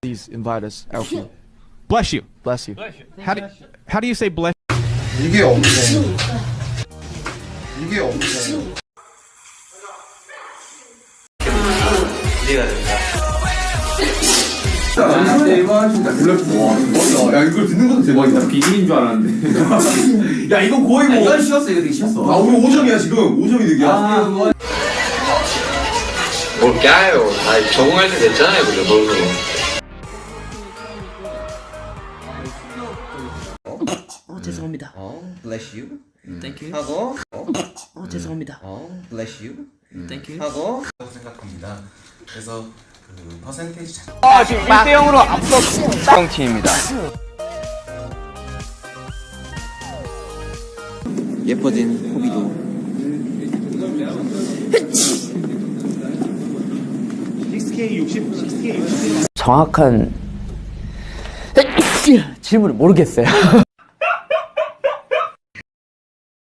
Please invite us, Alfie. Bless you. Bless you. How do you say bless? 이게 없네. 이게 없네. 이해가 됩니다. 대박이다. 몰랐어. 야 이걸 듣는 것도 대박이다. 비밀인 줄 알았는데. 야 이거 거의 뭐. 이건 쉬었어, 이거 되게 쉬었어. 아 우리 5점이야 지금. 5점이 득이야. 뭘 까요? 다 적응할 때 됐잖아요, 그죠? 너도. 죄송합니다. bless you. Thank you. 하고, 죄송합니다. bless you. Thank you. 하고, 생각합니다. 그래서 그 퍼센테이지 자 지금 1대0으로 앞서 팀입니다. 예뻐진 호비도. 정확한 질문을 모르겠어요.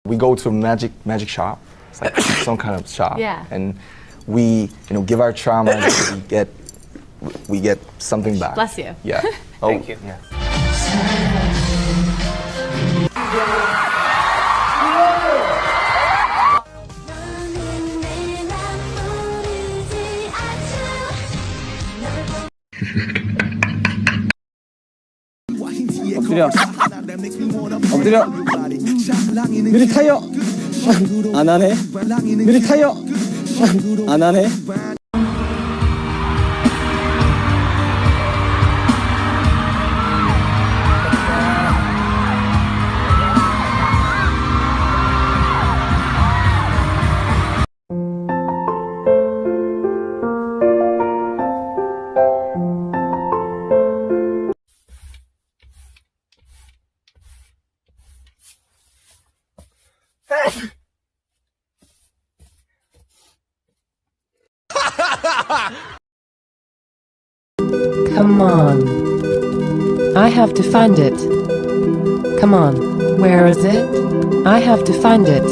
We go to a magic shop. It's like some kind of shop. Yeah. And we, give our trauma. we get something back. Bless you. Yeah. Thank you. Yeah. 엎드려. 느리 타요. 안 하네. 느리 타요. 안 하네. Come on. I have to find it. Come on. Where is it? I have to find it.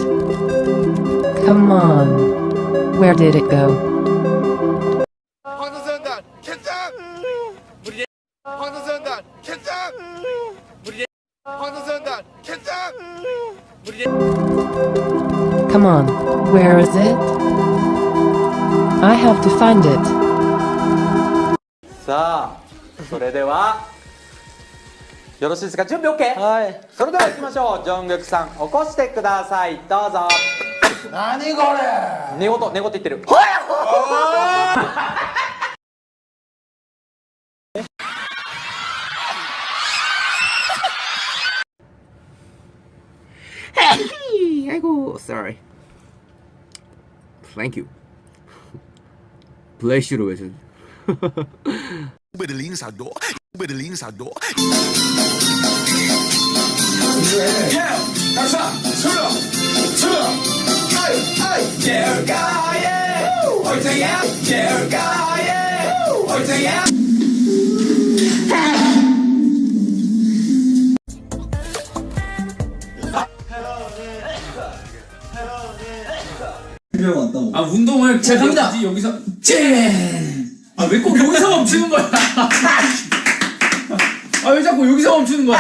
Come on. Where did it go? 황선수단 캔장. 황선수단 캔장. 황선수단 캔장. Come on. Where is it? I have to find it. さあ、それではよろしいですか？準備 OK？ はい。それでは行きましょう。ジョングクさん、起こしてください。どうぞ。何これ。寝言言ってる。아이고, sorry. Thank you. Bless you로 외쳐. 아, 운동을 제가 여기서 아, 왜 꼭 여기서 멈추는 거야? 아, 왜 자꾸 여기서 멈추는 거야?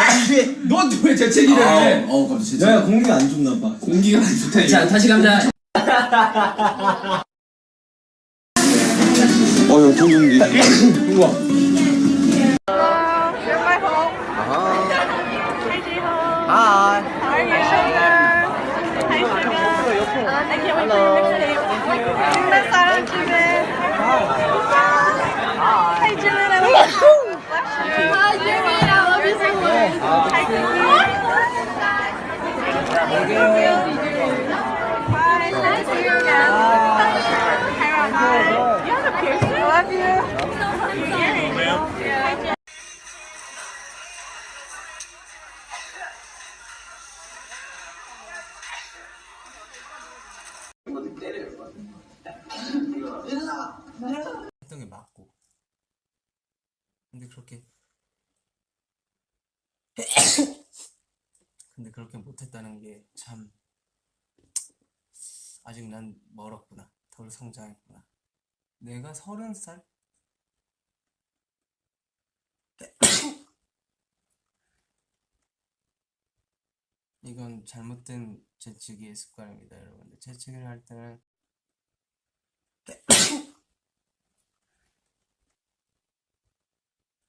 넌 왜 재채기를 해? 진짜. 야, 공기가 안 좋나 봐. 공기가 안 좋다. 자, 다시 가자. 형 동동기. 우와. 했던 게 맞고 근데 그렇게 못했다는 게 참 아직 난 멀었구나. 덜 성장했구나. 내가 30살? 이건 잘못된 재치기의 습관입니다, 여러분들. 재치기를 할 때는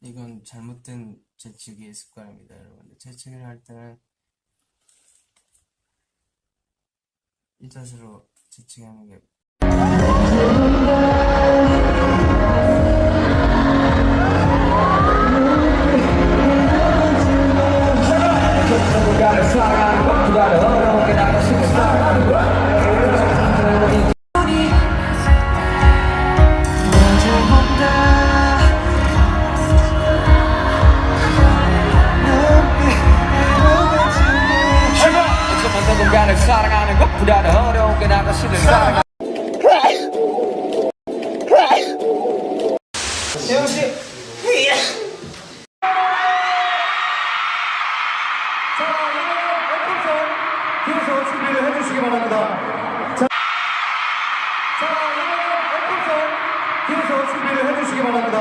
이건 잘못된 재치기의 습관입니다, 여러분들. 재치기를 할 때는 이 자세로 재치기하는 게 사랑하는 것보다 더 어려운 게 나가 싫은 사랑. 재영 씨. 자, 여러분 뒤에서 준비를 해주시기 바랍니다. 자, 여러분 뒤에서 준비를 해주시기 바랍니다.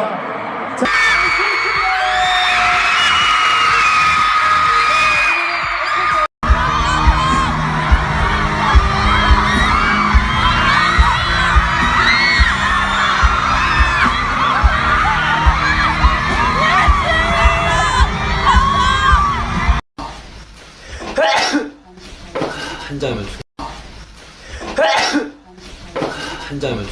한 잔이면 한 잔이면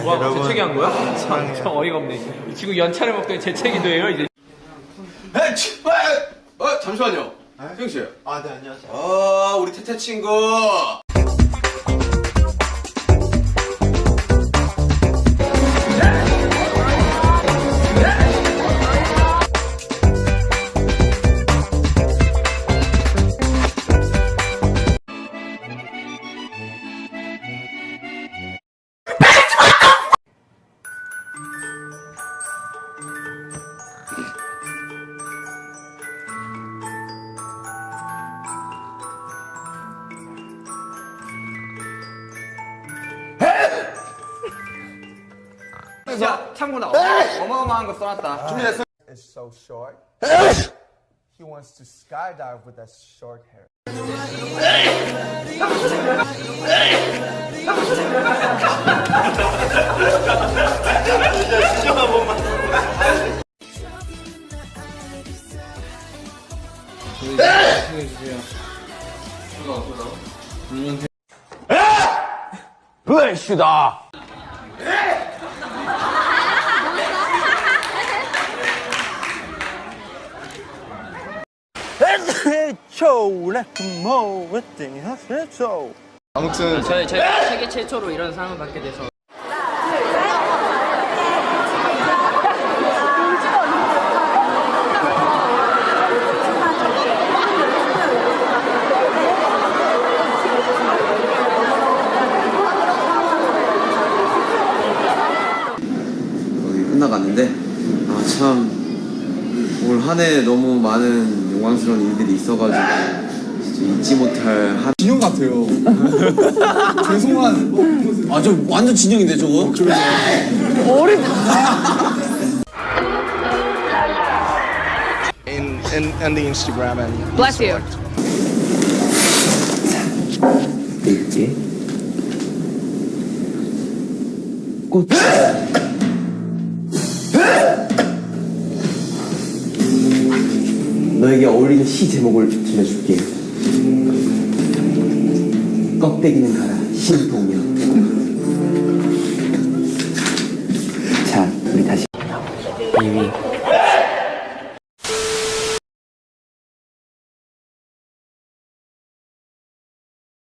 와, 재채기 한 거야? 참 어이가 없네. 지금 연차를 먹더니 재채기도 해요, 이제. 잠시만요. 세영 씨. 네, 안녕하세요. 우리 태태 친구. 자, 참고로 어마어마한 거 써놨다. 준비됐어? It's so short. He wants to skydive with that short hair. 블레시다. 아무튼 제가 세계 최초로 이런 상을 받게 돼서 끝나갔는데 참 올 한 해 너무 많은 영광스러운 일들이 있어가지고 진짜 잊지 못할 한 진영 같아요. 죄송한. 저 완전 진영인데 저거? in the Instagram and Bless you. 있지. 꽃. 너에게 어울리는 시 제목을 들려줄게. 껍데기는 가라 신동엽. 자 우리 다시 2위